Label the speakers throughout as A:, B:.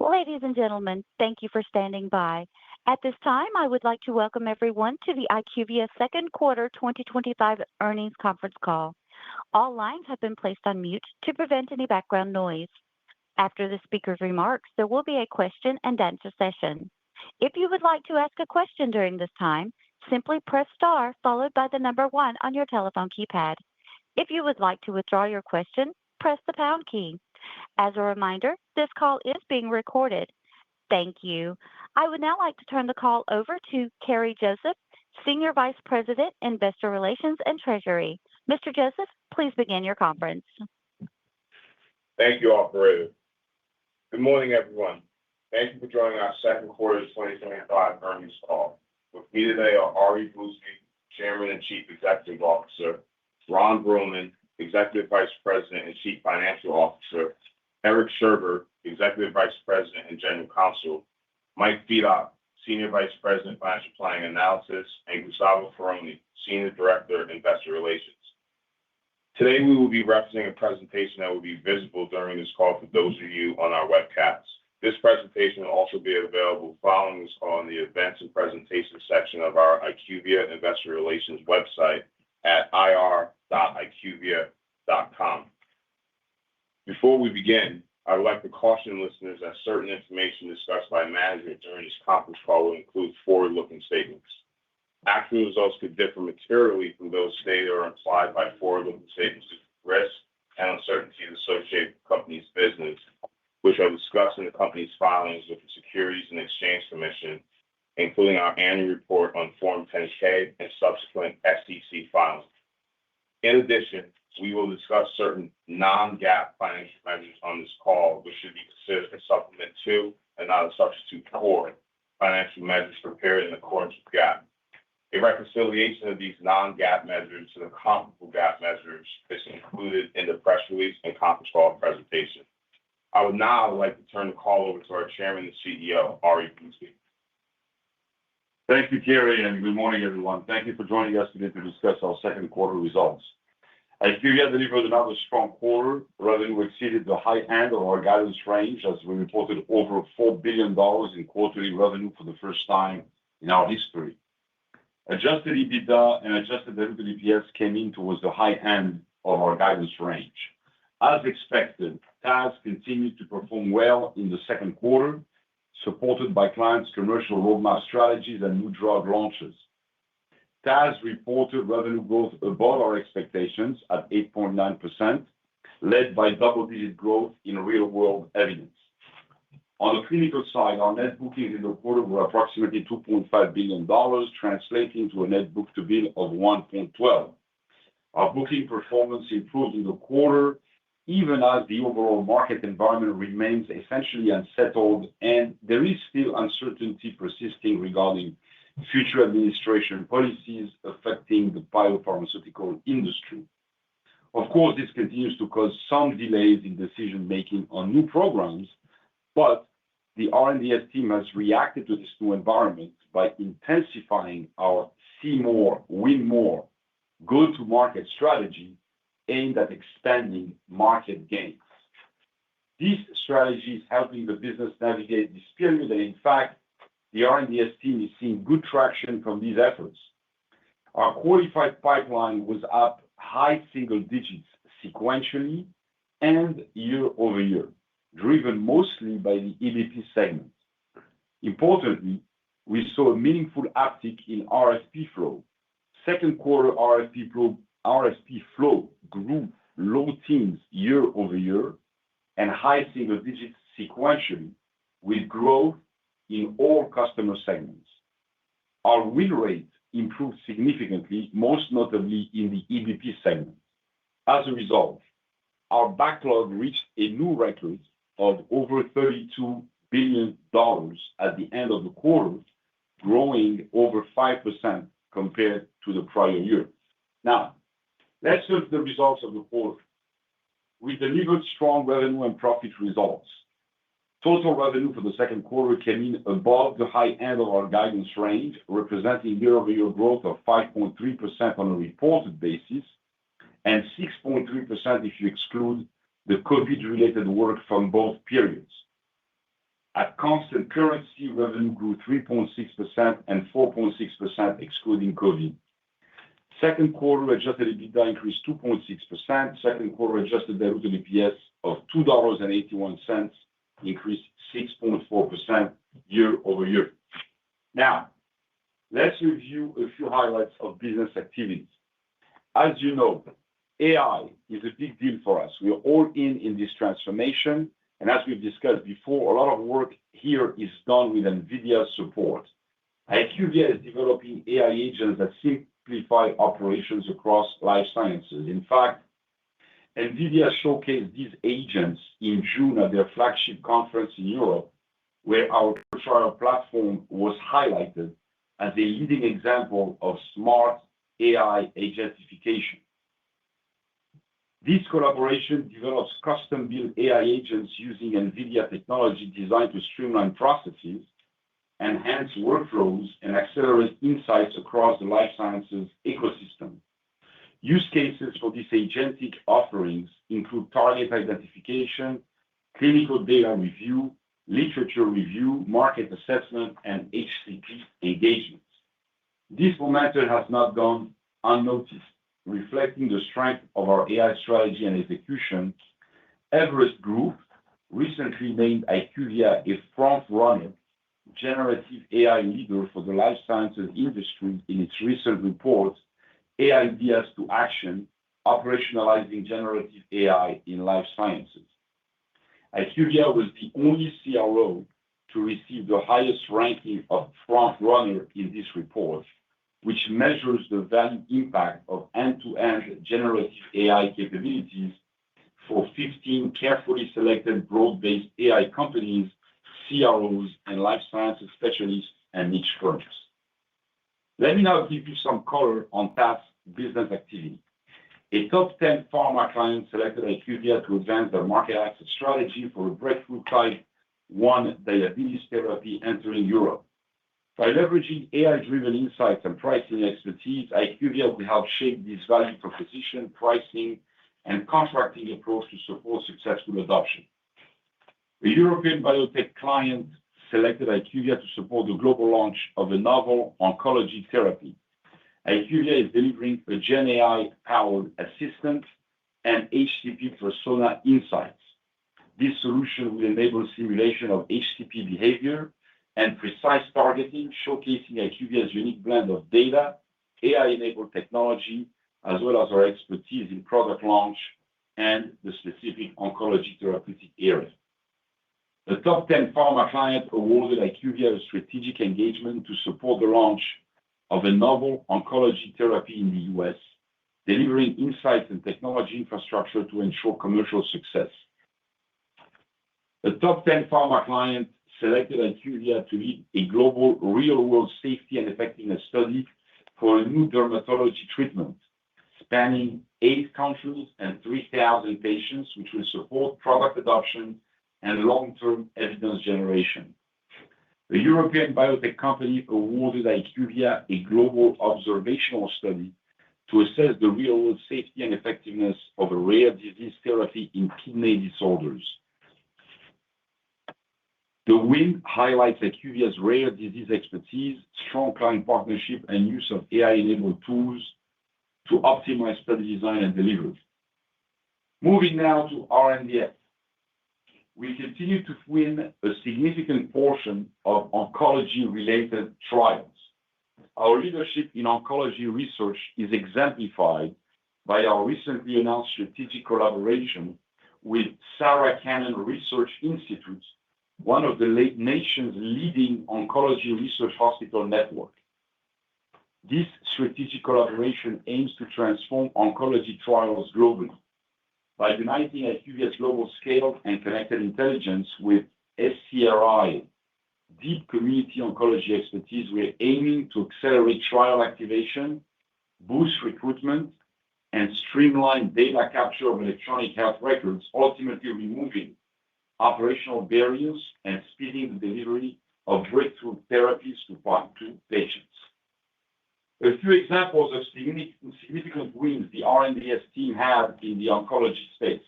A: Ladies and gentlemen, thank you for standing by. At this time, I would like to welcome everyone to the IQVIA Second Quarter 2025 Earnings Conference Call. All lines have been placed on mute to prevent any background noise. After the speaker's remarks, there will be a question-and-answer session. If you would like to ask a question during this time, simply press star followed by the number 1 on your telephone keypad. If you would like to withdraw your question, press the pound key. As a reminder, this call is being recorded. Thank you. I would now like to turn the call over to Kerry Joseph, Senior Vice President, Investor Relations and Treasury. Mr. Joseph, please begin your conference.
B: Thank you, Operator. Good morning, everyone. Thank you for joining our Second Quarter 2025 Earnings Call. With me today are Ari Bousbib, Chairman and Chief Executive Officer, Ron Bruehlman, Executive Vice President and Chief Financial Officer, Eric Scherber, Executive Vice President and General Counsel, Mike Fedock, Senior Vice President, Financial Planning and Analysis, and Gustavo Ferroni, Senior Director, Investor Relations. Today, we will be referencing a presentation that will be visible during this call for those of you on our webcast. This presentation will also be available following this call in the Events and Presentations section of our IQVIA Investor Relations website at ir.iqvia.com. Before we begin, I would like to caution listeners that certain information discussed by management during this conference call will include forward-looking statements. Actual results could differ materially from those stated or implied by forward-looking statements due to risks and uncertainties associated with the company's business, which are discussed in the company's filings with the Securities and Exchange Commission, including our annual report on Form 10-K and subsequent SEC filings. In addition, we will discuss certain non-GAAP financial measures on this call, which should be considered a supplement to and not a substitute for financial measures prepared in accordance with GAAP. A reconciliation of these non-GAAP measures to the comparable GAAP measures is included in the press release and conference call presentation. I would now like to turn the call over to our Chairman and CEO, Ari Bousbib.
C: Thank you, Kerry, and good morning, everyone. Thank you for joining us today to discuss our second quarter results. IQVIA delivered another strong quarter. Revenue exceeded the high end of our guidance range as we reported over $4 billion in quarterly revenue for the first time in our history. Adjusted EBITDA and adjusted diluted EPS came in towards the high end of our guidance range. As expected, TAS continued to perform well in the second quarter, supported by clients' commercial roadmap strategies and new drug launches. TAS reported revenue growth above our expectations at 8.9%, led by double-digit growth in real-world evidence. On the clinical side, our net bookings in the quarter were approximately $2.5 billion, translating to a net book-to-bill of 1.12. Our booking performance improved in the quarter, even as the overall market environment remains essentially unsettled, and there is still uncertainty persisting regarding future administration policies affecting the biopharmaceutical industry. Of course, this continues to cause some delays in decision-making on new programs, but the R&DS team has reacted to this new environment by intensifying our See More, Win More, go-to-market strategy aimed at expanding market gains. This strategy is helping the business navigate this period, and in fact, the R&DS team is seeing good traction from these efforts. Our qualified pipeline was up high single digits sequentially and year-over-year, driven mostly by the EBP segment. Importantly, we saw a meaningful uptick in RFP flow. Second quarter RFP flow grew low teens year-over-year and high single digits sequentially, with growth in all customer segments. Our win rate improved significantly, most notably in the EBP segment. As a result, our backlog reached a new record of over $32 billion at the end of the quarter, growing over 5% compared to the prior year. Now, let's look at the results of the quarter. We delivered strong revenue and profit results. Total revenue for the second quarter came in above the high end of our guidance range, representing year-over-year growth of 5.3% on a reported basis and 6.3% if you exclude the COVID-related work from both periods. At constant currency, revenue grew 3.6% and 4.6% excluding COVID. Second quarter adjusted EBITDA increased 2.6%. Second quarter adjusted diluted EPS of $2.81 increased 6.4% year over year. Now, let's review a few highlights of business activities. As you know, AI is a big deal for us. We are all in this transformation. And as we've discussed before, a lot of work here is done with NVIDIA's support. IQVIA is developing AI agents that simplify operations across life sciences. In fact, NVIDIA showcased these agents in June at their flagship conference in Europe, where our trial platform was highlighted as a leading example of smart AI agentification. This collaboration develops custom-built AI agents using NVIDIA technology designed to streamline processes, enhance workflows, and accelerate insights across the life sciences ecosystem. Use cases for these agentic offerings include target identification, clinical data review, literature review, market assessment, and HCP engagements. This momentum has not gone unnoticed. Reflecting the strength of our AI strategy and execution, Everest Group recently named IQVIA a front-runner generative AI leader for the life sciences industry in its recent report, AI Ideas to Action, Operationalizing Generative AI in Life Sciences. IQVIA was the only CRO to receive the highest ranking of front-runner in this report, which measures the value impact of end-to-end generative AI capabilities for 15 carefully selected broad-based AI companies, CROs, and life sciences specialists and niche firms. Let me now give you some color on past business activity. A top 10 pharma client selected IQVIA to advance their market access strategy for a breakthrough type 1 diabetes therapy entering Europe. By leveraging AI-driven insights and pricing expertise, IQVIA will help shape this value proposition, pricing, and contracting approach to support successful adoption. A European biotech client selected IQVIA to support the global launch of a novel oncology therapy. IQVIA is delivering a Gen AI-powered assistant and HCP persona insights. This solution will enable simulation of HCP behavior and precise targeting, showcasing IQVIA's unique blend of data, AI-enabled technology, as well as our expertise in product launch and the specific oncology therapeutic area. The top 10 pharma client awarded IQVIA a strategic engagement to support the launch of a novel oncology therapy in the U.S., delivering insights and technology infrastructure to ensure commercial success. The top 10 pharma client selected IQVIA to lead a global real-world safety and effectiveness study for a new dermatology treatment spanning 8 countries and 3,000 patients, which will support product adoption and long-term evidence generation. The European biotech company awarded IQVIA a global observational study to assess the real-world safety and effectiveness of a rare disease therapy in kidney disorders. The win highlights IQVIA's rare disease expertise, strong client partnership, and use of AI-enabled tools to optimize study design and delivery. Moving now to R&DS. We continue to win a significant portion of oncology-related trials. Our leadership in oncology research is exemplified by our recently announced strategic collaboration with Sarah Cannon Research Institute, one of the nation's leading oncology research hospital network. This strategic collaboration aims to transform oncology trials globally. By uniting IQVIA's global scale and connected intelligence with SCRI, deep community oncology expertise, we're aiming to accelerate trial activation, boost recruitment, and streamline data capture of electronic health records, ultimately removing operational barriers and speeding the delivery of breakthrough therapies to patients. A few examples of significant wins the R&DS team had in the oncology space.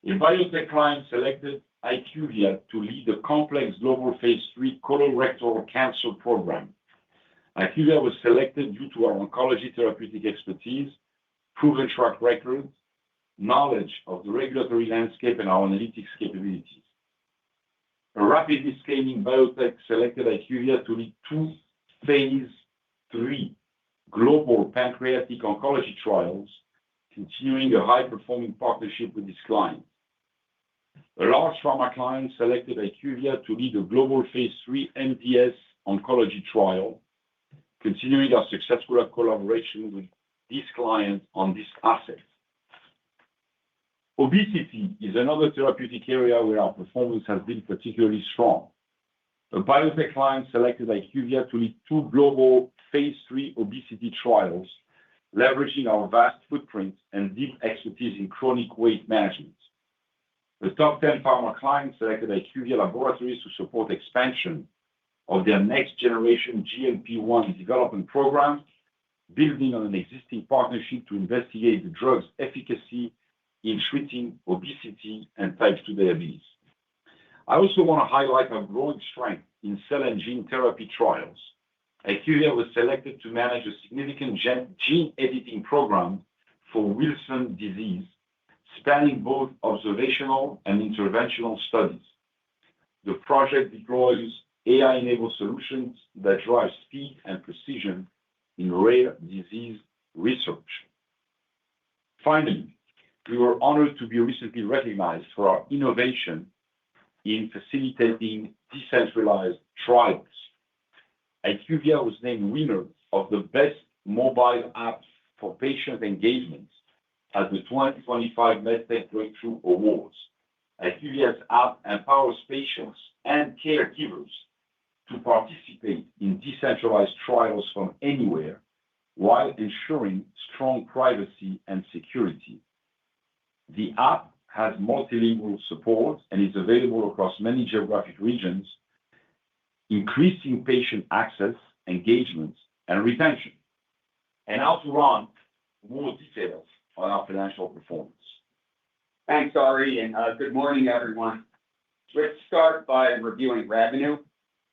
C: A biotech client selected IQVIA to lead the complex global phase 3 colorectal cancer program. IQVIA was selected due to our oncology therapeutic expertise, proven track record, knowledge of the regulatory landscape, and our analytics capabilities. A rapidly scaling biotech selected IQVIA to lead 2 phase 3 global pancreatic oncology trials, continuing a high-performing partnership with this client. A large pharma client selected IQVIA to lead a global phase 3 MDS oncology trial, continuing our successful collaboration with this client on this asset. Obesity is another therapeutic area where our performance has been particularly strong. A biotech client selected IQVIA to lead 2 global phase 3 obesity trials, leveraging our vast footprint and deep expertise in chronic weight management. The top 10 pharma clients selected IQVIA laboratories to support expansion of their next-generation GLP-1 development program, building on an existing partnership to investigate the drug's efficacy in treating obesity and type 2 diabetes. I also want to highlight our growing strength in cell and gene therapy trials. IQVIA was selected to manage a significant gene editing program for Wilson disease, spanning both observational and interventional studies. The project deploys AI-enabled solutions that drive speed and precision in rare disease research. Finally, we were honored to be recently recognized for our innovation in facilitating decentralized trials. IQVIA was named winner of the Best Mobile App for Patient Engagement at the 2025 MedTech Breakthrough Awards. IQVIA's app empowers patients and caregivers to participate in decentralized trials from anywhere while ensuring strong privacy and security. The app has multilingual support and is available across many geographic regions, increasing patient access, engagement, and retention. And now to Ron, more details on our financial performance.
D: Thanks, Ari, and good morning, everyone. Let's start by reviewing revenue.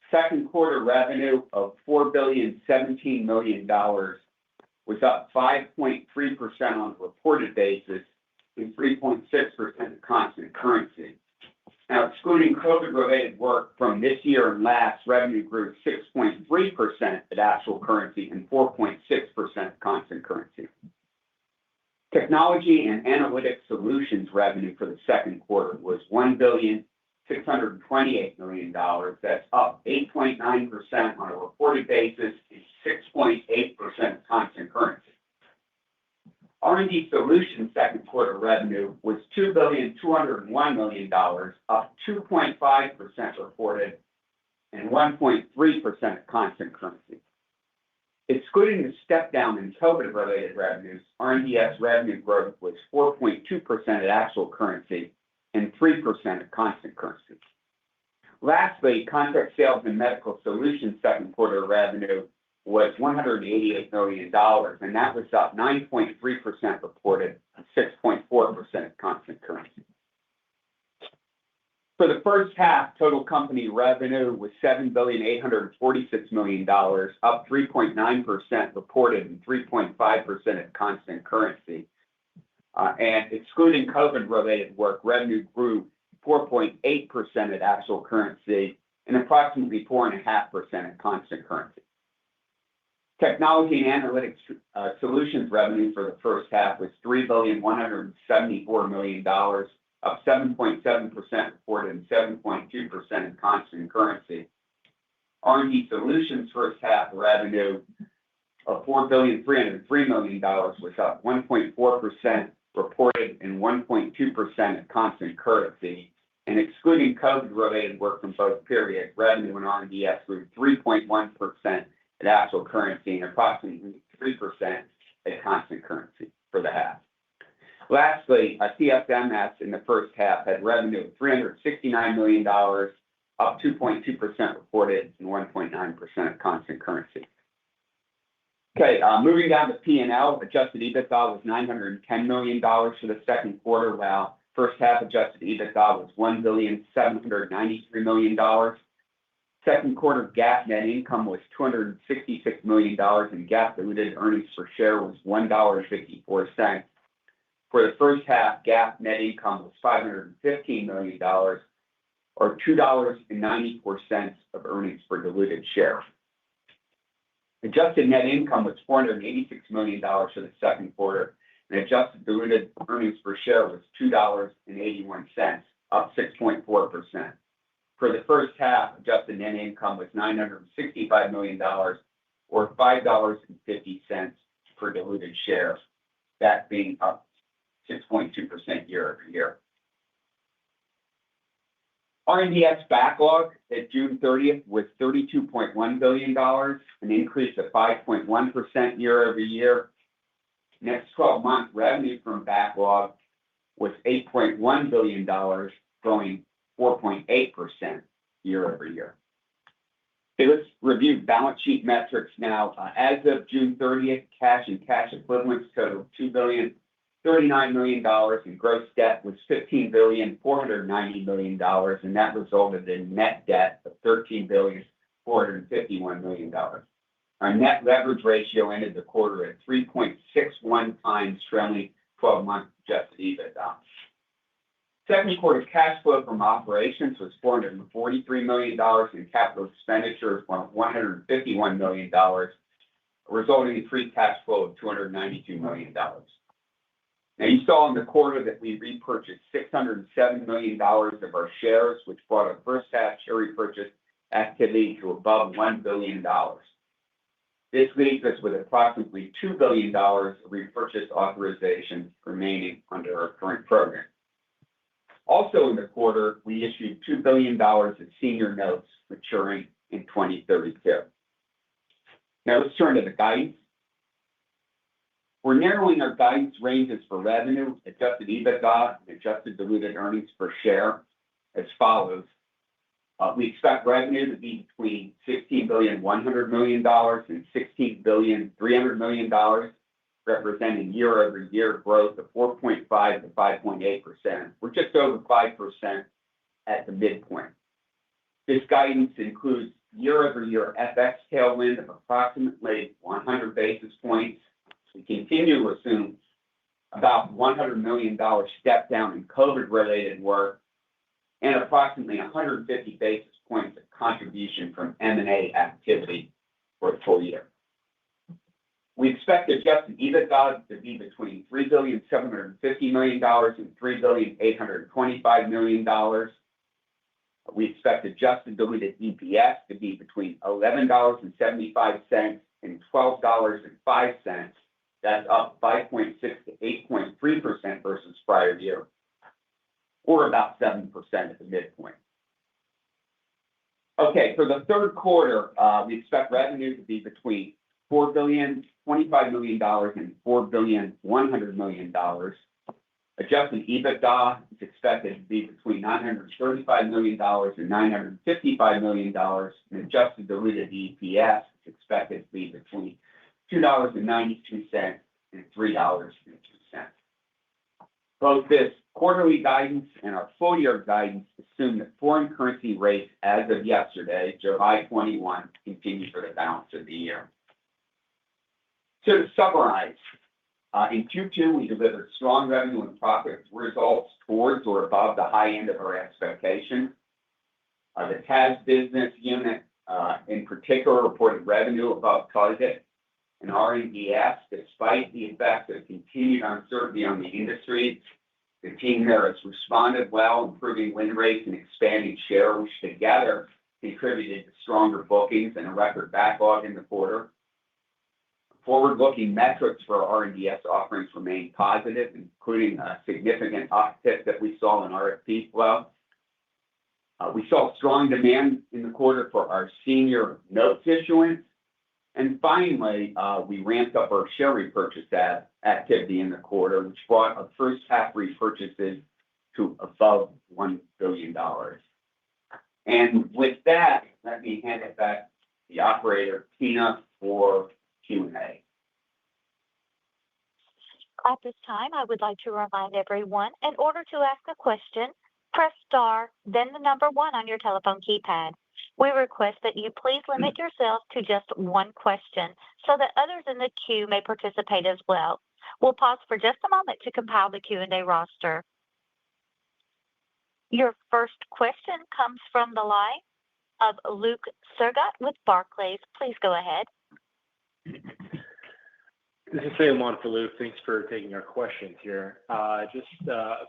D: Second quarter revenue of $4,017 million was up 5.3% on a reported basis and 3.6% in constant currency. Now, excluding COVID-related work from this year and last, revenue grew 6.3% at actual currency and 4.6% constant currency. Technology and Analytics Solutions revenue for the second quarter was $1,628 million. That's up 8.9% on a reported basis and 6.8% constant currency. R&D Solutions second quarter revenue was $2,201 million, up 2.5% reported and 1.3% constant currency. Excluding the step down in COVID-related revenues, R&DS revenue growth was 4.2% at actual currency and 3% at constant currency. Lastly, Contract Sales and Medical Solutions second quarter revenue was $188 million, and that was up 9.3% reported and 6.4% constant currency. For the first half, total company revenue was $7,846 million, up 3.9% reported and 3.5% at constant currency. And excluding COVID-related work, revenue grew 4.8% at actual currency and approximately 4.5% at constant currency. Technology and Analytics Solutions revenue for the first half was $3,174 million, up 7.7% reported and 7.2% in constant currency. R&D Solutions first half revenue of $4,303 million was up 1.4% reported and 1.2% at constant currency. And excluding COVID-related work from both periods, revenue in R&DS grew 3.1% at actual currency and approximately 3% at constant currency for the half. Lastly, CSMS in the first half had revenue of $369 million, up 2.2% reported and 1.9% at constant currency. Okay, moving down to P&L, adjusted EBITDA was $910 million for the second quarter, while First half adjusted EBITDA was $1,793 million. Second quarter GAAP net income was $266 million, and GAAP diluted earnings per share was $1.54. For the first half, GAAP net income was $515 million, or $2.94 of earnings per diluted share. Adjusted net income was $486 million for the second quarter, and adjusted diluted earnings per share was $2.81, up 6.4%. For the first half, adjusted net income was $965 million, or $5.50 per diluted share, that being up 6.2% year over year. R&DS backlog at June 30th was $32.1 billion, an increase of 5.1% year over year. Next 12-month revenue from backlog was $8.1 billion, growing 4.8% year over year. Okay, let's review balance sheet metrics now. As of June 30th, cash and cash equivalents totaled $2,039 million, and gross debt was $15,490 million, and that resulted in net debt of $13,451 million. Our net leverage ratio ended the quarter at 3.61 times trailing 12-month adjusted EBITDA. Second quarter cash flow from operations was $443 million, and capital expenditures were $151 million, resulting in free cash flow of $292 million. Now, you saw in the quarter that we repurchased $607 million of our shares, which brought our first half share repurchase activity to above $1 billion. This leaves us with approximately $2 billion of repurchase authorization remaining under our current program. Also in the quarter, we issued $2 billion of senior notes maturing in 2032. Now let's turn to the guidance. We're narrowing our guidance ranges for revenue, adjusted EBITDA, and adjusted diluted earnings per share as follows. We expect revenue to be between $16,100 million and $16,300 million, representing year-over-year growth of 4.5 to 5.8%. We're just over 5% at the midpoint. This guidance includes year-over-year FX tailwind of approximately 100 basis points. We continue to assume about $100 million step down in COVID-related work and approximately 150 basis points of contribution from M&A activity for the full year. We expect adjusted EBITDA to be between $3,750 million and $3,825 million. We expect adjusted diluted EPS to be between $11.75 and $12.05. That's up 5.6 to 8.3% versus prior year, or about 7% at the midpoint. Okay, for the third quarter, we expect revenue to be between $4,025 million and $4,100 million. Adjusted EBITDA is expected to be between $935 million and $955 million, and adjusted diluted EPS is expected to be between $2.92 and $3.02. Both this quarterly guidance and our full year guidance assume that foreign currency rates as of yesterday, July 21, continue for the balance of the year. So to summarize, in Q2, we delivered strong revenue and profit results towards or above the high end of our expectations. The TAS business unit, in particular, reported revenue above target. And R&DS, despite the effect of continued uncertainty on the industry, the team there has responded well, improving win rates and expanding share, which together contributed to stronger bookings and a record backlog in the quarter. Forward-looking metrics for our R&DS offerings remain positive, including a significant uptick that we saw in RFP flow. We saw strong demand in the quarter for our senior notes issuance. And finally, we ramped up our share repurchase activity in the quarter, which brought our first half repurchases to above $1 billion. And with that, let me hand it back to the operator, Tina, for Q&A.
A: At this time, I would like to remind everyone, in order to ask a question, press star, then the number one on your telephone keypad. We request that you please limit yourself to just one question so that others in the queue may participate as well. We'll pause for just a moment to compile the Q&A roster. Your first question comes from the line of Luke Sergott with Barclays. Please go ahead.
E: This is Sam on for Luke. Thanks for taking our questions here. Just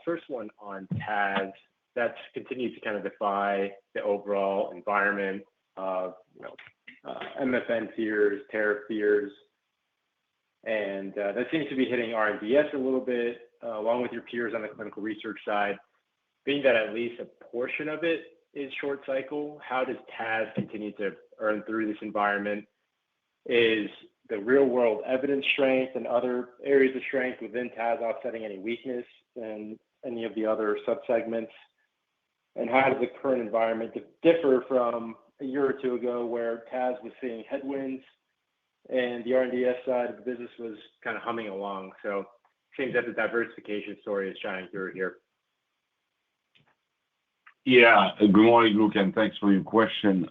E: first one on TAS. That's continued to kind of defy the overall environment of MFN fears, tariff fears, and that seems to be hitting R&DS a little bit, along with your peers on the clinical research side. Being that at least a portion of it is short cycle, how does TAS continue to earn through this environment? Is the real world evidence strength and other areas of strength within TAS offsetting any weakness in any of the other subsegments? And how does the current environment differ from a year or two ago where TAS was seeing headwinds and the R&DS side of the business was kind of humming along? So it seems that the diversification story is shining through here.
C: Yeah, good morning, Luke, and thanks for your question.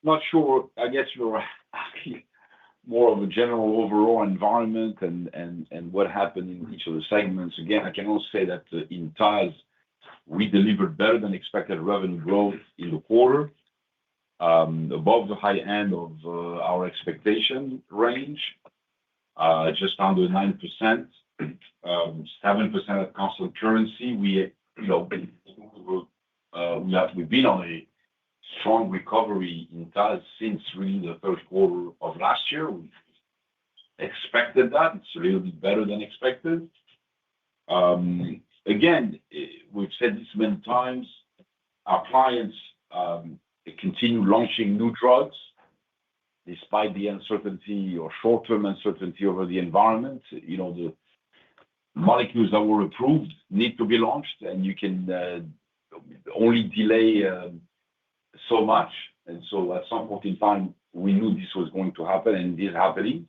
C: Not sure. I guess you're asking more of a general overall environment and what happened in each of the segments. Again, I can also say that in TAS, we delivered better than expected revenue growth in the quarter, above the high end of our expectation range, just under 9%, 7% at constant currency. We've been on a strong recovery in TAS since really the third quarter of last year. We expected that. It's a little bit better than expected. Again, we've said this many times, our clients continue launching new drugs despite the uncertainty or short-term uncertainty over the environment. The molecules that were approved need to be launched, and you can only delay so much. And so at some point in time, we knew this was going to happen, and it is happening.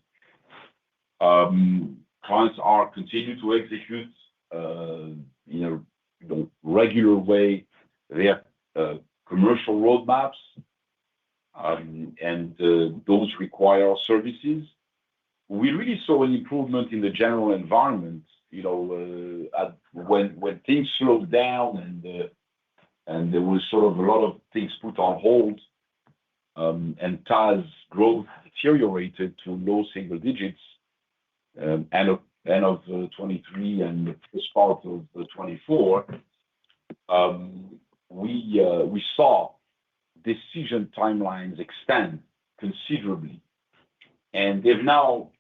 C: Clients are continuing to execute in a regular way their commercial roadmaps, and those require our services. We really saw an improvement in the general environment, when things slowed down and there was sort of a lot of things put on hold, and TAS growth deteriorated to low single digits, end of 23 and the first part of 24. We saw decision timelines extend considerably, and they've now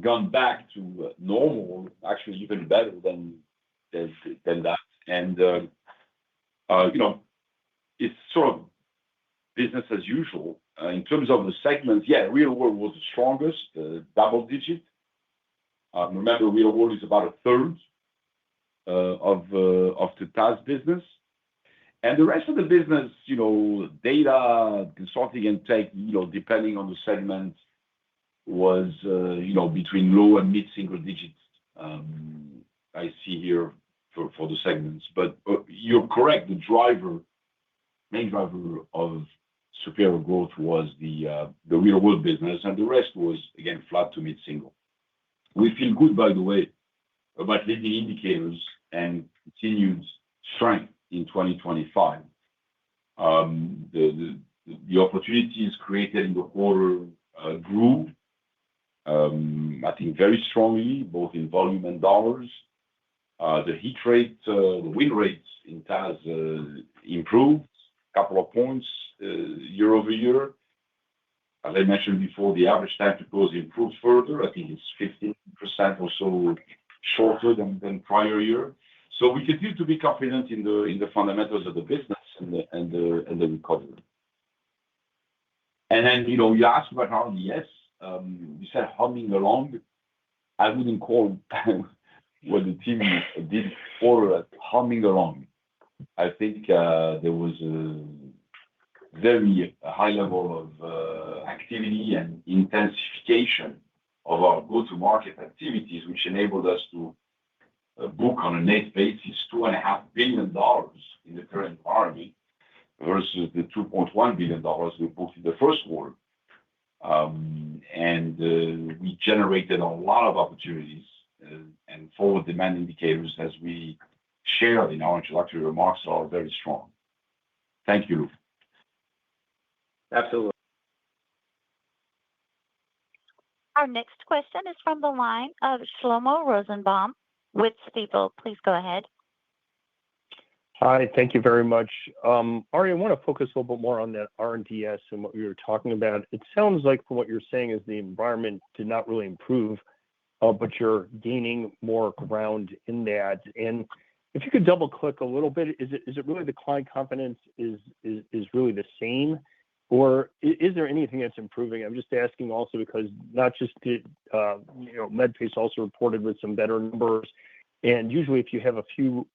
C: gone back to normal, actually even better than that. And it's sort of business as usual. In terms of the segments, real world was the strongest, double digit. Remember, real world is about a third of the TAS business. And the rest of the business, data, consulting, and tech, depending on the segment, was, between low and mid-single digits. I see here for the segments. But you're correct. The main driver of superior growth was the real world business, and the rest was, again, flat to mid-single. We feel good, by the way, about leading indicators and continued strength in 2025. The opportunities created in the quarter grew, I think, very strongly, both in volume and dollars. The hit rate, the win rates in TAS improved a couple of points year over year. As I mentioned before, the average time to close improved further. I think it's 15% or so shorter than prior year. So we continue to be confident in the fundamentals of the business and the recovery. And then, you asked about R&DS. You said humming along. I wouldn't call what the team did for humming along. I think there was a very high level of activity and intensification of our go-to-market activities, which enabled us to book on a net basis $2.5 billion in the current environment versus the $2.1 billion we booked in the first quarter. We generated a lot of opportunities and forward demand indicators, as we shared in our introductory remarks, are very strong. Thank you, Lou.
E: Absolutely.
A: Our next question is from the line of Shlomo Rosenbaum with Stifel. Please go ahead.
F: Hi, thank you very much. Ari, I want to focus a little bit more on that R&DS and what we were talking about. It sounds like from what you're saying is the environment did not really improve, but you're gaining more ground in that. And if you could double click a little bit, is it really the client confidence is really the same, or is there anything that's improving? I'm just asking also because not just did MedPace also reported with some better numbers. And usually, if you have a few,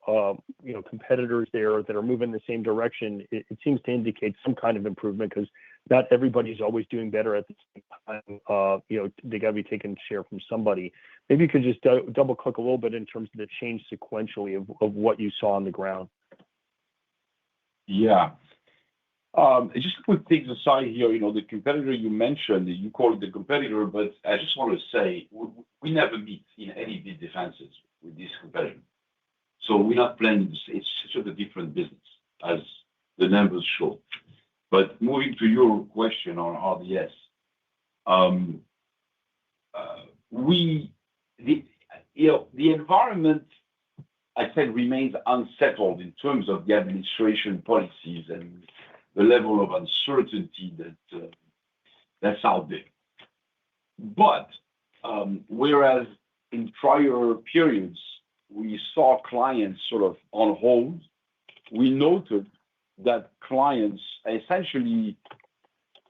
F: competitors there that are moving in the same direction, it seems to indicate some kind of improvement because not everybody's always doing better at the same time. They got to be taking share from somebody. Maybe you could just double click a little bit in terms of the change sequentially of what you saw on the ground.
C: Yeah. Just to put things aside here, the competitor you mentioned, you call it the competitor, but I just want to say we never meet in any bid defenses with this competitor. So we're not playing, it's such a different business as the numbers show. But moving to your question on RDS, the environment, I said, remains unsettled in terms of the administration policies and the level of uncertainty that's out there. But whereas in prior periods we saw clients sort of on hold, we noted that clients essentially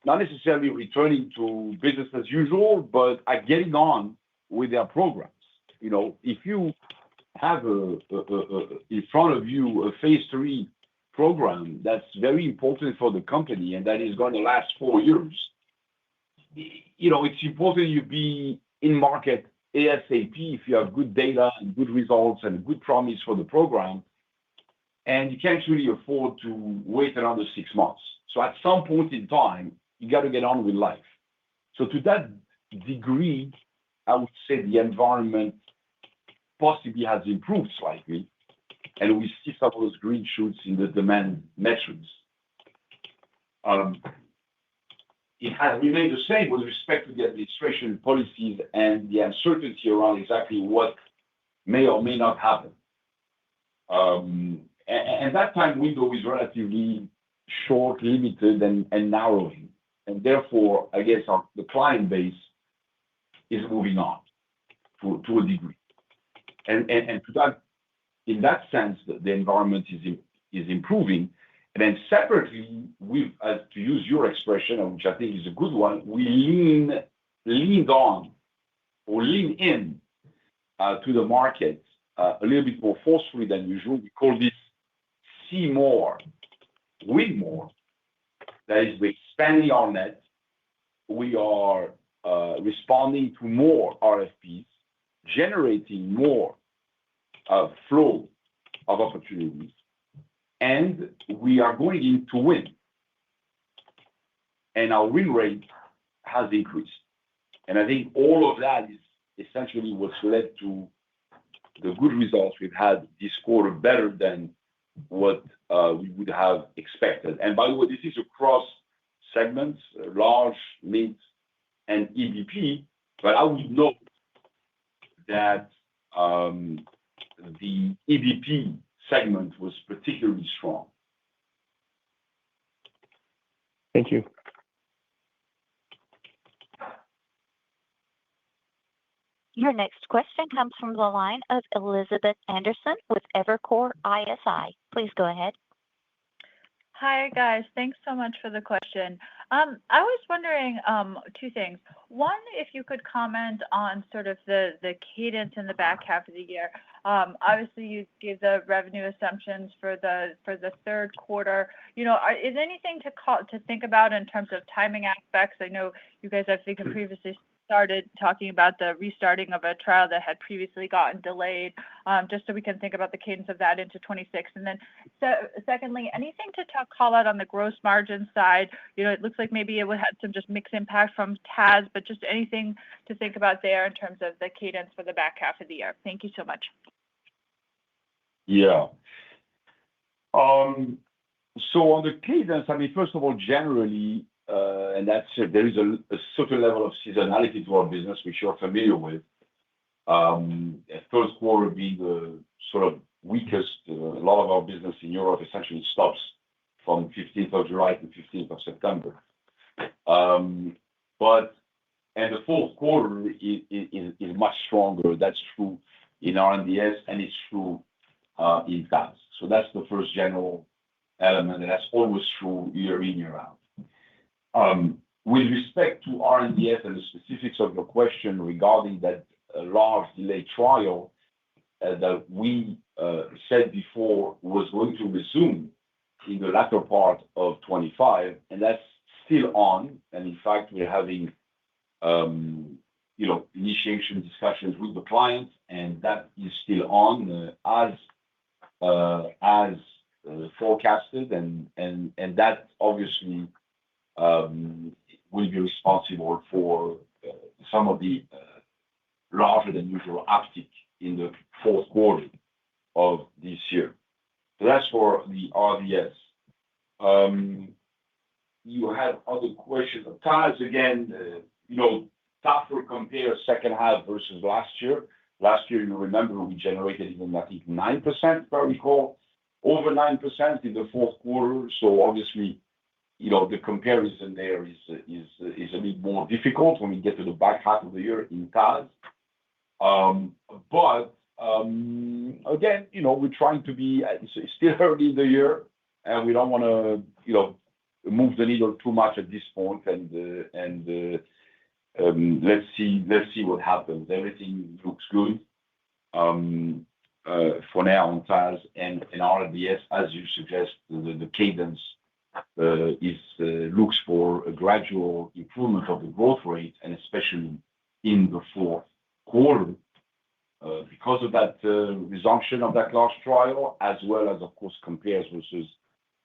C: not necessarily returning to business as usual, but are getting on with their programs. If you have in front of you a phase 3 program that's very important for the company and that is going to last 4 years, it's important you be in market ASAP if you have good data and good results and good promise for the program, and you can't really afford to wait another 6 months. So at some point in time, you got to get on with life. So to that degree, I would say the environment possibly has improved slightly, and we see some of those green shoots in the demand metrics. It has remained the same with respect to the administration policies and the uncertainty around exactly what may or may not happen. And that time window is relatively short, limited, and narrowing. And therefore, I guess the client base is moving on to a degree. And to that, in that sense, the environment is improving. And then separately, to use your expression, which I think is a good one, we leaned on or lean in to the market a little bit more forcefully than usual. We call this see more, win more. That is, we're expanding our net. We are responding to more RFPs, generating more flow of opportunities, and we are going in to win. And our win rate has increased. And I think all of that is essentially what's led to the good results we've had this quarter, better than what we would have expected. And by the way, this is across segments, large, mid, and EBP. But I would note that the EBP segment was particularly strong.
F: Thank you.
A: Your next question comes from the line of Elizabeth Anderson with Evercore ISI. Please go ahead.
G: Hi, guys. Thanks so much for the question. I was wondering two things. One, if you could comment on sort of the cadence in the back half of the year. Obviously, you gave the revenue assumptions for the third quarter. Is anything to think about in terms of timing aspects? I know you guys have previously started talking about the restarting of a trial that had previously gotten delayed, just so we can think about the cadence of that into 26. And then secondly, anything to call out on the gross margin side? It looks like maybe it would have some just mixed impact from TAS, but just anything to think about there in terms of the cadence for the back half of the year. Thank you so much.
C: Yeah. So on the cadence, I mean, first of all, generally, and there is a certain level of seasonality to our business, which you're familiar with. First quarter being the sort of weakest. A lot of our business in Europe essentially stops from 15th of July to 15th of September. And the fourth quarter is much stronger. That's true in R&DS, and it's true in TAS. So that's the first general element, and that's always true year in, year out. With respect to R&DS and the specifics of your question regarding that large delayed trial that we said before was going to resume in the latter part of 25, and that's still on. And in fact, we're having initiation discussions with the client, and that is still on as forecasted, and that obviously will be responsible for some of the larger than usual uptick in the fourth quarter of this year. So that's for the RDS. You had other questions. TAS, again, tougher compare second half versus last year. Last year, you remember, we generated even, I think, 9%, if I recall, over 9% in the fourth quarter. So obviously, the comparison there is a bit more difficult when we get to the back half of the year in TAS. But again, we're trying to be it's still early in the year, and we don't want to, move the needle too much at this point. And let's see what happens. Everything looks good for now on TAS and RDS, as you suggest. The cadence looks for a gradual improvement of the growth rate, and especially in the fourth quarter, because of that resumption of that large trial, as well as, of course, compares versus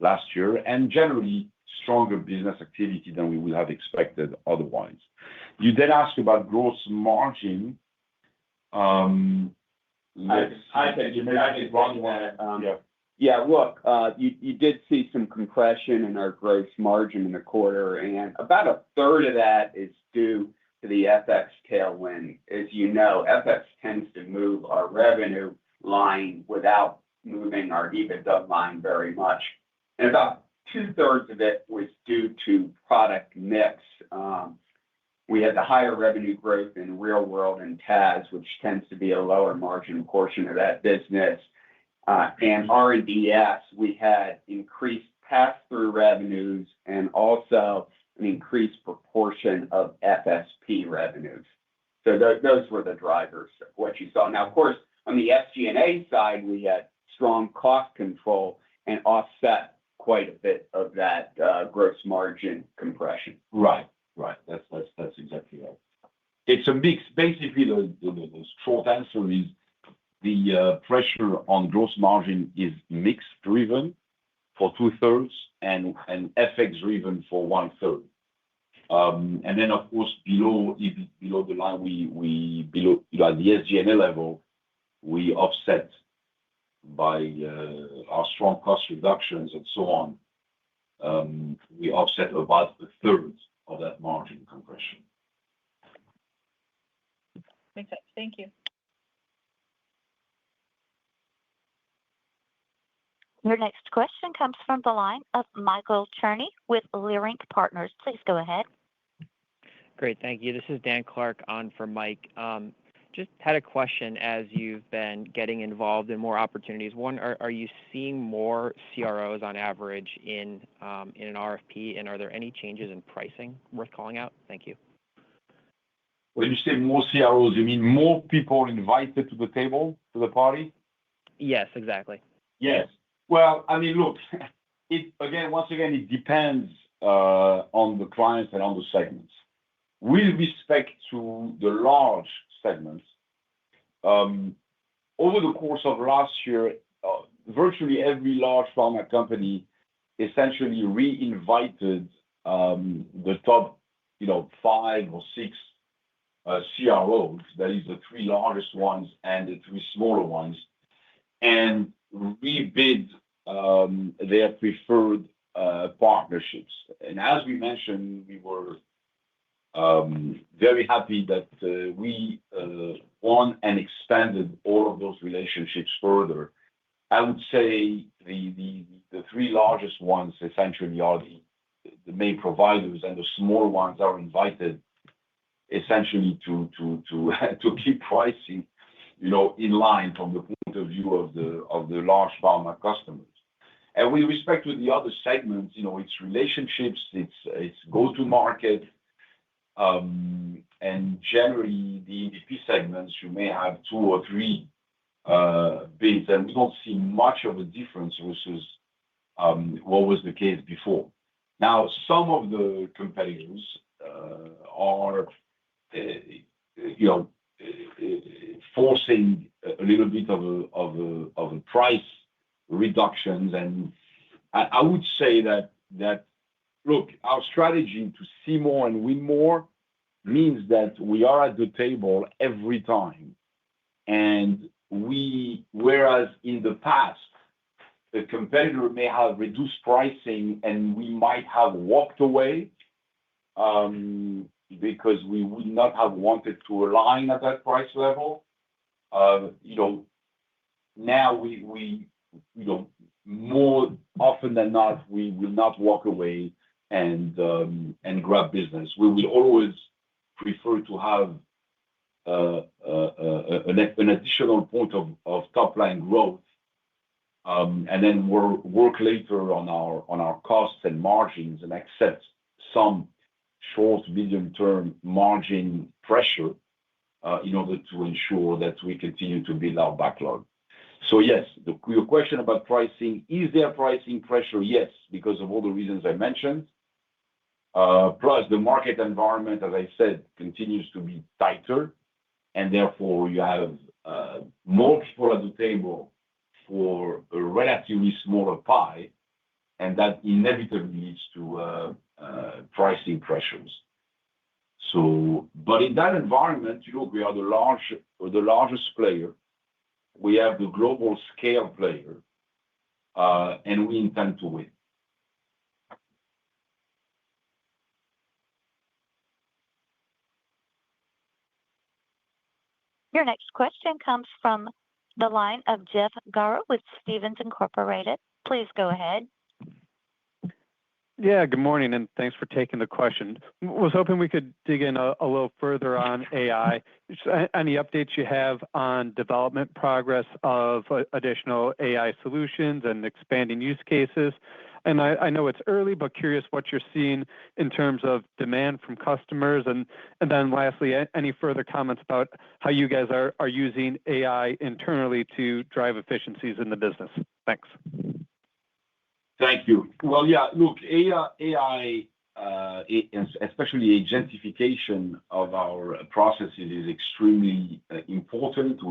C: last year, and generally stronger business activity than we would have expected otherwise. You then asked about gross margin.
D: I can run that. Yeah, look, you did see some compression in our gross margin in the quarter, and about a third of that is due to the FX tailwind. As you know, FX tends to move our revenue line without moving our EBITDA line very much. And about 2/3 of it was due to product mix. We had the higher revenue growth in real world and TAS, which tends to be a lower margin portion of that business. And R&DS, we had increased pass-through revenues and also an increased proportion of FSP revenues. So those were the drivers of what you saw. Now, of course, on the SG&A side, we had strong cost control and offset quite a bit of that gross margin compression.
C: Right. That's exactly right. It's a mix. Basically, the short answer is the pressure on gross margin is mix driven for 2/3 and FX driven for 1/3. And then, of course, below the line, we below at the SG&A level, we offset by our strong cost reductions and so on. We offset about 1/3 of that margin compression.
G: Makes sense. Thank you.
A: Your next question comes from the line of Michael Cherny with Leerink Partners. Please go ahead.
H: Great. Thank you. This is Dan Clark on for Mike. Just had a question as you've been getting involved in more opportunities. One, are you seeing more CROs on average in an RFP, and are there any changes in pricing worth calling out? Thank you.
C: When you say more CROs, you mean more people invited to the table, to the party?
H: Yes, exactly.
C: Yes. Well, I mean, look, once again, it depends on the clients and on the segments. With respect to the large segments, over the course of last year, virtually every large pharma company essentially re-invited the top, 5 or 6 CROs, that is the 3 largest ones and the 3 smaller ones, and rebid their preferred partnerships. And as we mentioned, we were very happy that we won and expanded all of those relationships further. I would say the 3 largest ones essentially are the main providers, and the small ones are invited essentially to keep pricing, in line from the point of view of the large pharma customers. And with respect to the other segments, it's relationships, it's go-to-market, and generally the EDP segments, you may have 2 or 3 bids, and we don't see much of a difference versus what was the case before. Now, some of the competitors are, forcing a little bit of a price reductions, and I would say that look, our strategy to see more and win more means that we are at the table every time, and whereas in the past, the competitor may have reduced pricing and we might have walked away because we would not have wanted to align at that price level. Now we more often than not, we will not walk away and grab business. We will always prefer to have an additional point of top line growth, and then work later on our costs and margins, and accept some short, medium-term margin pressure in order to ensure that we continue to build our backlog. So yes, your question about pricing, is there pricing pressure? Yes, because of all the reasons I mentioned. Plus the market environment, as I said, continues to be tighter, and therefore you have more people at the table for a relatively smaller pie, and that inevitably leads to pricing pressures. So, but in that environment, we are the largest player. We have the global scale player, and we intend to win.
A: Your next question comes from the line of Jeff Garro with Stephens Incorporated. Please go ahead.
I: Yeah, good morning, and thanks for taking the question. Was hoping we could dig in a little further on AI. Any updates you have on development progress of additional AI solutions and expanding use cases? And I know it's early, but curious what you're seeing in terms of demand from customers. And then lastly, any further comments about how you guys are using AI internally to drive efficiencies in the business? Thanks.
C: Thank you. Well, yeah, look, AI, especially agentification of our processes, is extremely important.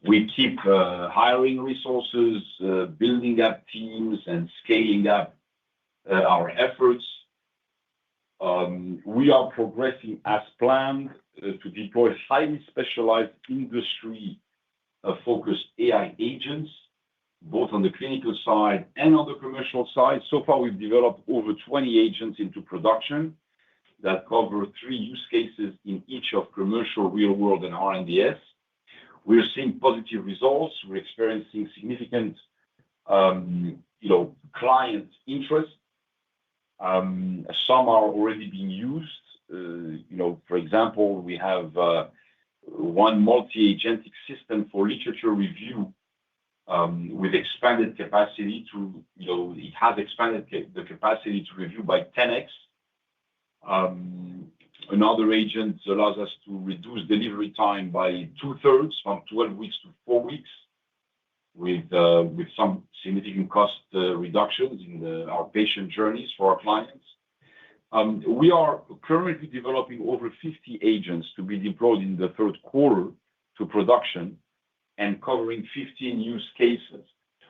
C: We keep hiring resources, building up teams, and scaling up our efforts. We are progressing as planned to deploy highly specialized industry-focused AI agents, both on the clinical side and on the commercial side. So far, we've developed over 20 agents into production that cover 3 use cases in each of commercial, real-world, and R&DS. We're seeing positive results. We're experiencing significant, client interest. Some are already being used. For example, we have one multi-agentic system for literature review with expanded capacity it has expanded the capacity to review by 10x. Another agent allows us to reduce delivery time by 2/3, from 12 weeks to 4 weeks, with some significant cost reductions in our patient journeys for our clients. We are currently developing over 50 agents to be deployed in the third quarter to production and covering 15 use cases.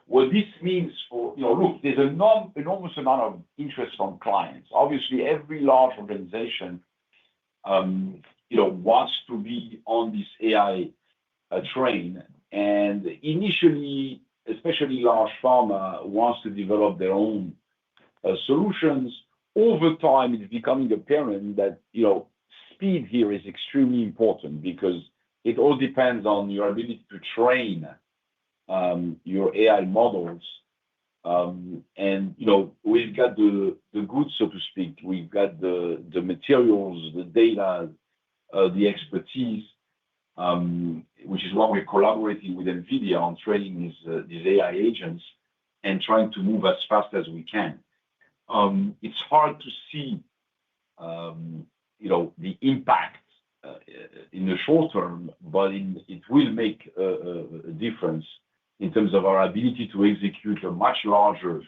C: What this means for, look, there's an enormous amount of interest from clients. Obviously, every large organization, wants to be on this AI train. And initially, especially large pharma wants to develop their own solutions. Over time, it's becoming apparent that, speed here is extremely important because it all depends on your ability to train your AI models. And, we've got the goods, so to speak. We've got the materials, the data, the expertise, which is why we're collaborating with NVIDIA on training these AI agents and trying to move as fast as we can. It's hard to see, the impact in the short term, but it will make a difference in terms of our ability to execute a much larger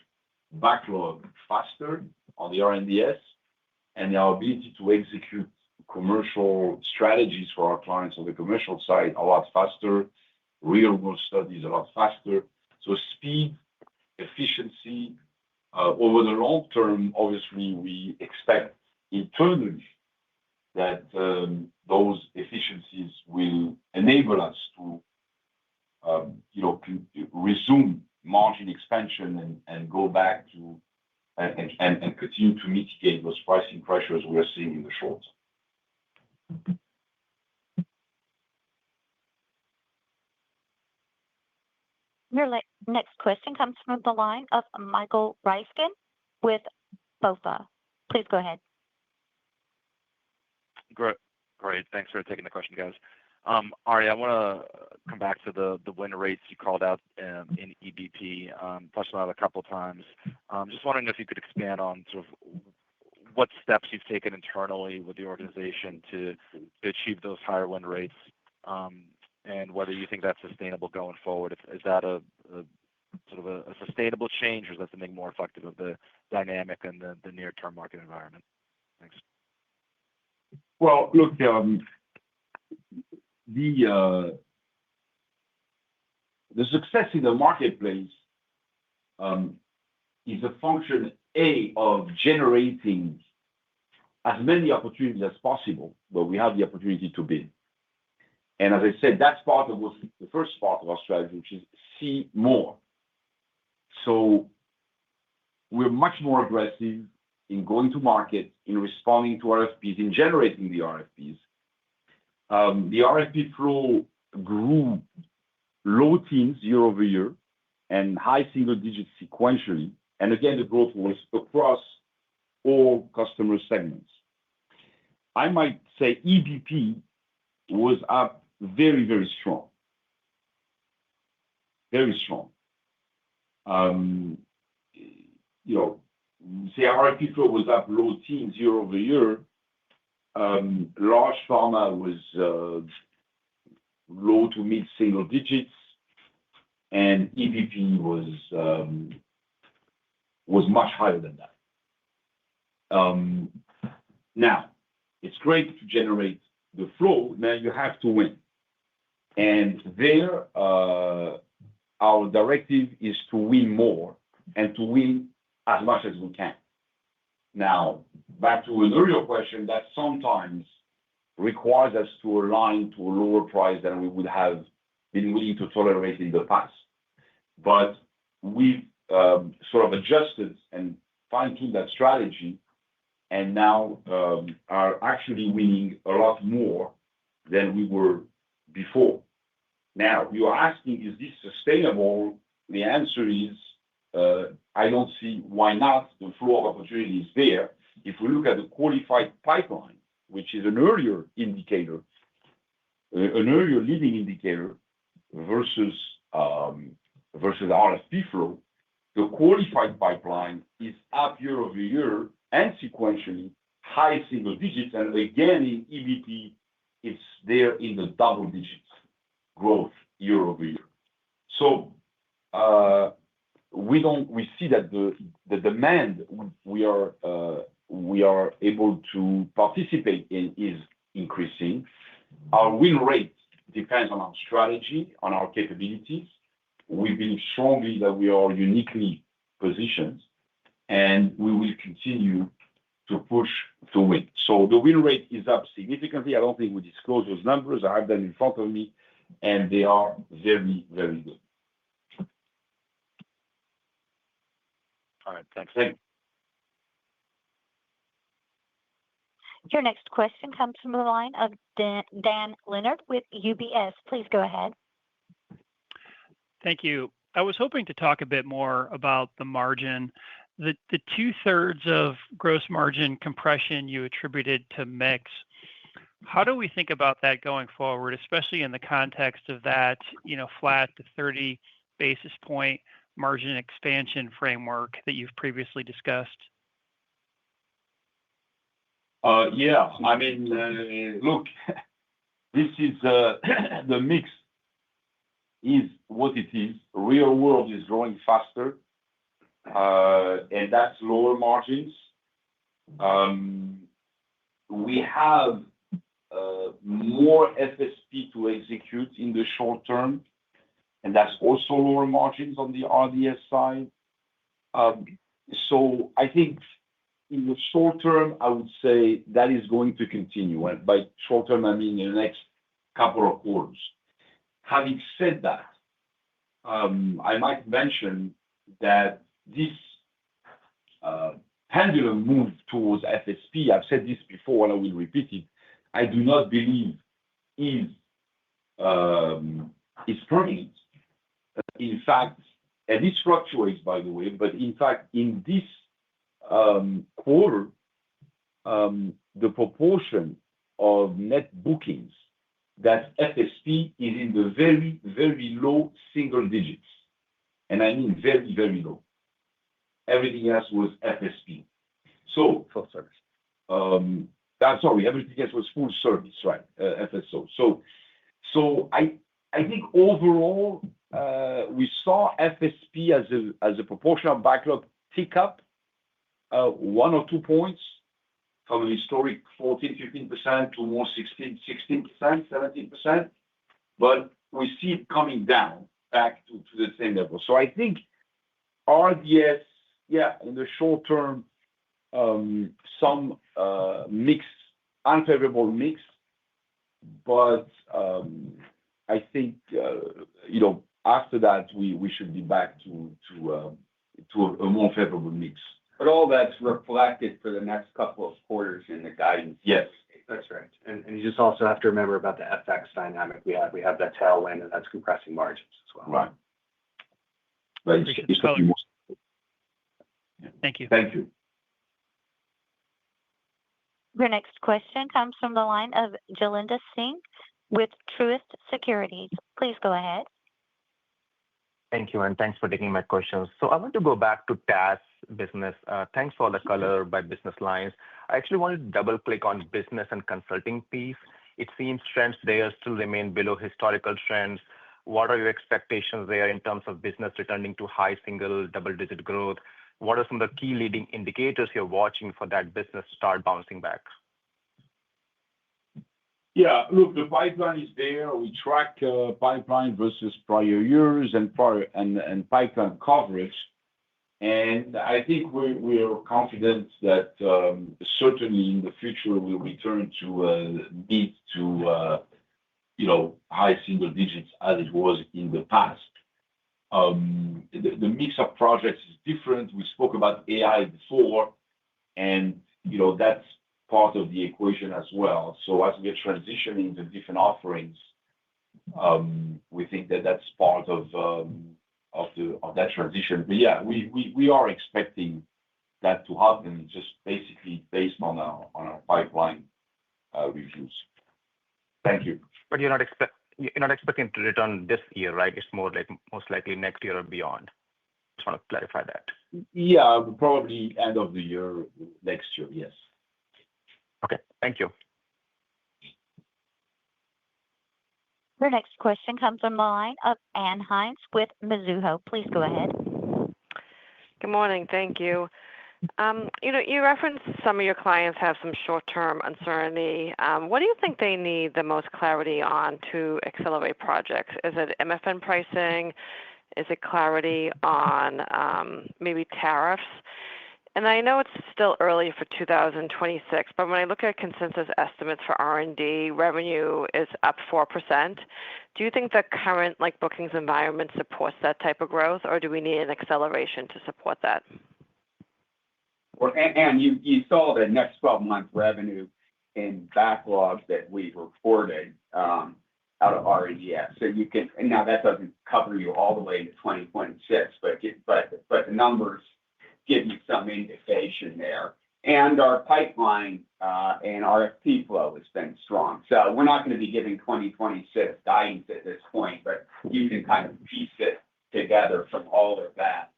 C: backlog faster on the R&DS and our ability to execute commercial strategies for our clients on the commercial side a lot faster, real-world studies a lot faster. So speed, efficiency, over the long term, obviously, we expect internally that those efficiencies will enable us to resume margin expansion and go back to and continue to mitigate those pricing pressures we are seeing in the short term.
A: Your next question comes from the line of Michael Ryskin with BofA. Please go ahead.
J: Great. Thanks for taking the question, guys. Ari, I want to come back to the win rates you called out in EBP. Touched on it a couple of times. Just wondering if you could expand on sort of what steps you've taken internally with the organization to achieve those higher win rates, and whether you think that's sustainable going forward. Is that a sort of a sustainable change, or is that something more reflective of the dynamic and the near-term market environment? Thanks.
C: Well, look, the success in the marketplace is a function, of generating as many opportunities as possible, but we have the opportunity to bid. And as I said, that's part of the first part of our strategy, which is see more. So we're much more aggressive in going to market, in responding to RFPs, in generating the RFPs. The RFP flow grew low teens year over year and high single digits sequentially. And again, the growth was across all customer segments. I might say EBP was up very, very strong. Very strong. Say RFP flow was up low teens year over year. Large pharma was low to mid single digits, and EBP was much higher than that. Now, it's great to generate the flow. Now you have to win. And there, our directive is to win more and to win as much as we can. Now, back to an earlier question, that sometimes requires us to align to a lower price than we would have been willing to tolerate in the past. But we've sort of adjusted and fine-tuned that strategy, and now are actually winning a lot more than we were before. Now, you're asking, is this sustainable? The answer is, I don't see why not. The flow of opportunity is there. If we look at the qualified pipeline, which is an earlier indicator, an earlier leading indicator versus RFP flow, the qualified pipeline is up year over year and sequentially high single digits. And again, in EBP, it's there in the double digits growth year over year. So we see that the demand we are we are able to participate in is increasing. Our win rate depends on our strategy, on our capabilities. We believe strongly that we are uniquely positioned, and we will continue to push to win. So the win rate is up significantly. I don't think we disclose those numbers. I have them in front of me, and they are very, very good.
J: All right. Thanks.
A: Your next question comes from the line of Dan Leonard with UBS. Please go ahead.
K: Thank you. I was hoping to talk a bit more about the margin. The 2/3 of gross margin compression you attributed to mix. How do we think about that going forward, especially in the context of that, flat to 30 basis point margin expansion framework that you've previously discussed?
C: Yeah. I mean, look, this is the mix is what it is. Real world is growing faster, and that's lower margins. We have more FSP to execute in the short term, and that's also lower margins on the RDS side. So I think in the short term, I would say that is going to continue. And by short term, I mean in the next couple of quarters. Having said that, I might mention that this pendulum move towards FSP, I've said this before and I will repeat it, I do not believe is permanent. In fact, and this fluctuates, by the way, but in fact, in this quarter, the proportion of net bookings that FSP is in the very, very low single digits. And I mean very, very low. Everything else was FSP. So, full service. Sorry, everything else was full service, right? FSO. So I think overall, we saw FSP as a proportion of backlog tick up 1 or 2 points from a historic 14-15% to more 16%, 17%. But we see it coming down back to the same level. So I think RDS, yeah, in the short term, some unfavorable mix, but I think after that we should be back to a more favorable mix.
D: But all that's reflected for the next couple of quarters in the guidance.
C: Yes,
E: that's right. And you just also have to remember about the FX dynamic. We have that tailwind, and that's compressing margins as well.
C: Right. But it's
K: Thank you.
C: Thank you.
A: Your next question comes from the line of Jailendra Singh with Truist Securities. Please go ahead.
L: Thank you, and thanks for taking my questions. So I want to go back to TAS business. Thanks for the color by business lines. I actually wanted to double-click on business and consulting piece. It seems trends there still remain below historical trends. What are your expectations there in terms of business returning to high single, double-digit growth? What are some of the key leading indicators you're watching for that business to start bouncing back?
C: Yeah, look, the pipeline is there. We track pipeline versus prior years and pipeline coverage. And I think we're confident that certainly in the future we'll return to mid to high single digits as it was in the past. The mix of projects is different. We spoke about AI before, and that's part of the equation as well. So as we are transitioning to different offerings, we think that that's part of that transition. But yeah, we are expecting that to happen just basically based on our pipeline reviews. Thank you.
L: But you're not expecting to return this year, right? It's more like most likely next year or beyond. Just want to clarify that.
C: Yeah, probably end of the year, next year, yes.
L: Okay, thank you.
A: Your next question comes from the line of Ann Hynes with Mizuho. Please go ahead.
M: Good morning. Thank you. You referenced some of your clients have some short-term uncertainty. What do you think they need the most clarity on to accelerate projects? Is it MFN pricing? Is it clarity on maybe tariffs? And I know it's still early for 2026, but when I look at consensus estimates for R&D, revenue is up 4%. Do you think the current bookings environment supports that type of growth, or do we need an acceleration to support that?
D: Well, and you saw the next 12-month revenue in backlogs that we reported out of R&DS. So you can, and now that doesn't cover you all the way to 2026, but the numbers give you some indication there. And our pipeline and RFP flow has been strong. So we're not going to be giving 2026 guidance at this point, but you can kind of piece it together from all of that.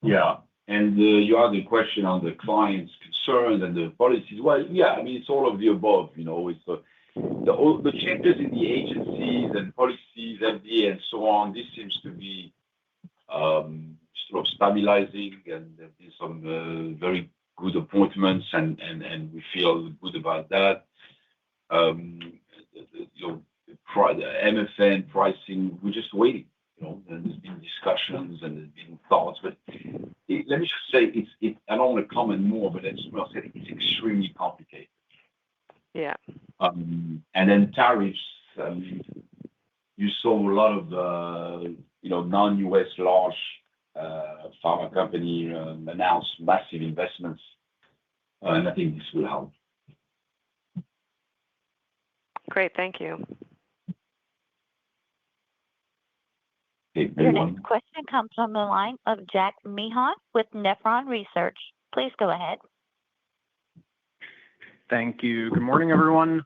C: Yeah. And you had the question on the client's concerns and the policies. Well, yeah, I mean, it's all of the above. It's the changes in the agencies and policies, FDA, and so on. This seems to be sort of stabilizing, and there's been some very good appointments, and we feel good about that. The MFN pricing, we're just waiting. And there's been discussions and there's been thoughts, but let me just say, I don't want to comment more, but it's extremely complicated.
M: Yeah.
C: And then tariffs. You saw a lot of non-US large pharma company announce massive investments, and I think this will help.
M: Great, thank you.
A: Your next question comes from the line of Jack Meehan with Nephron Research. Please go ahead.
N: Thank you. Good morning, everyone.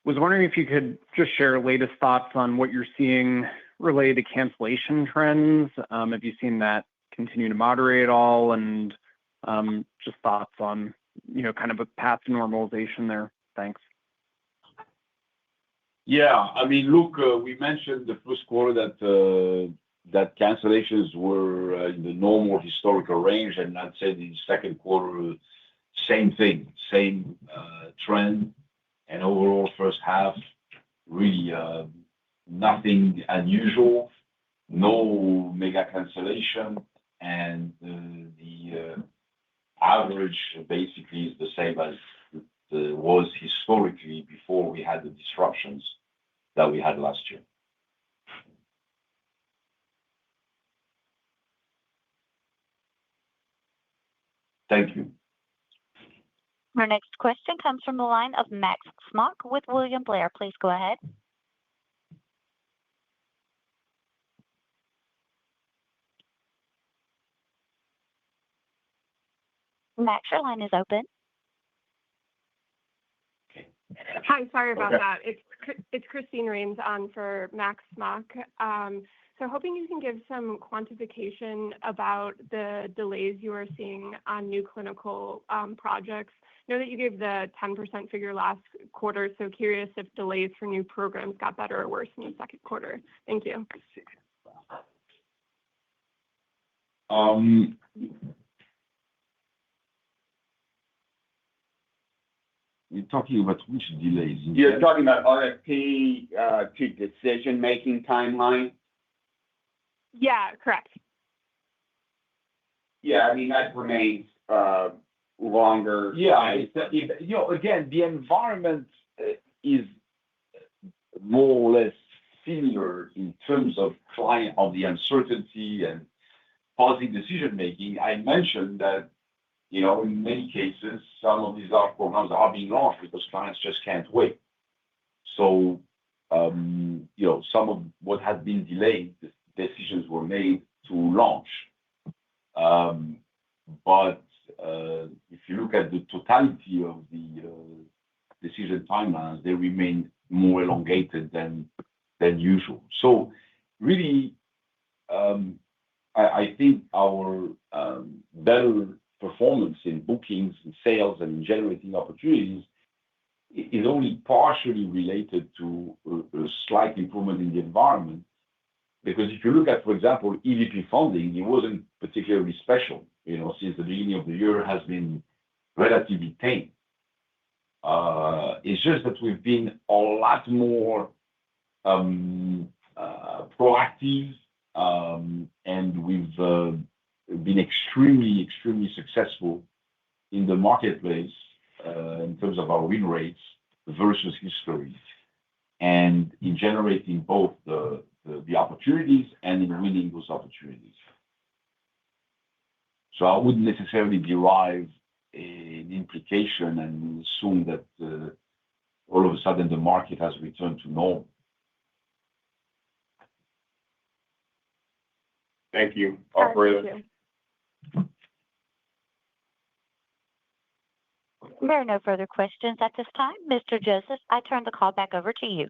N: Was wondering if you could just share latest thoughts on what you're seeing related to cancellation trends. Have you seen that continue to moderate at all? And just thoughts on, kind of a path to normalization there. Thanks.
C: Yeah, I mean, look, we mentioned the first quarter that cancellations were in the normal historical range, and I'd say the second quarter, same thing, same trend, and overall first half, really nothing unusual, no mega cancellation, and the average basically is the same as was historically before we had the disruptions that we had last year. Thank you.
A: Our next question comes from the line of Max Smock with William Blair. Please go ahead. Max, your line is open.
O: Hi, sorry about that. It's Christine Rains on for Max Smock. So hoping you can give some quantification about the delays you are seeing on new clinical projects. I know that you gave the 10% figure last quarter, so curious if delays for new programs got better or worse in the second quarter. Thank you.
C: You're talking about which delays?
D: You're talking about RFP to decision-making timeline?
O: Yeah, correct.
D: Yeah, I mean, that remains longer.
C: Yeah, again, the environment is more or less similar in terms of the uncertainty and pausing decision-making. I mentioned that in many cases, some of these large programs are being launched because clients just can't wait. So, some of what had been delayed, decisions were made to launch. But if you look at the totality of the decision timelines, they remain more elongated than usual. So, really, I think our better performance in bookings and sales and in generating opportunities is only partially related to a slight improvement in the environment. Because if you look at, for example, EVP funding, it wasn't particularly special. since the beginning of the year has been relatively tame. It's just that we've been a lot more proactive, and we've been extremely successful in the marketplace in terms of our win rates versus history, and in generating both the opportunities and in winning those opportunities. So I wouldn't necessarily derive an implication and assume that all of a sudden the market has returned to normal.
B: Thank you, operator.
A: There are no further questions at this time. Mr. Joseph, I turn the call back over to you.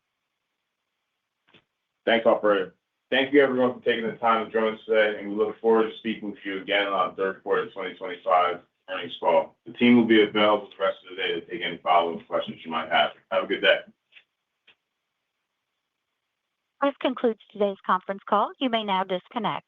B: Thanks, operator. Thank you, everyone, for taking the time to join us today, and we look forward to speaking with you again on third quarter 2025 earnings call. The team will be available the rest of the day to take any follow-up questions you might have. Have a good day.
A: This concludes today's conference call. You may now disconnect.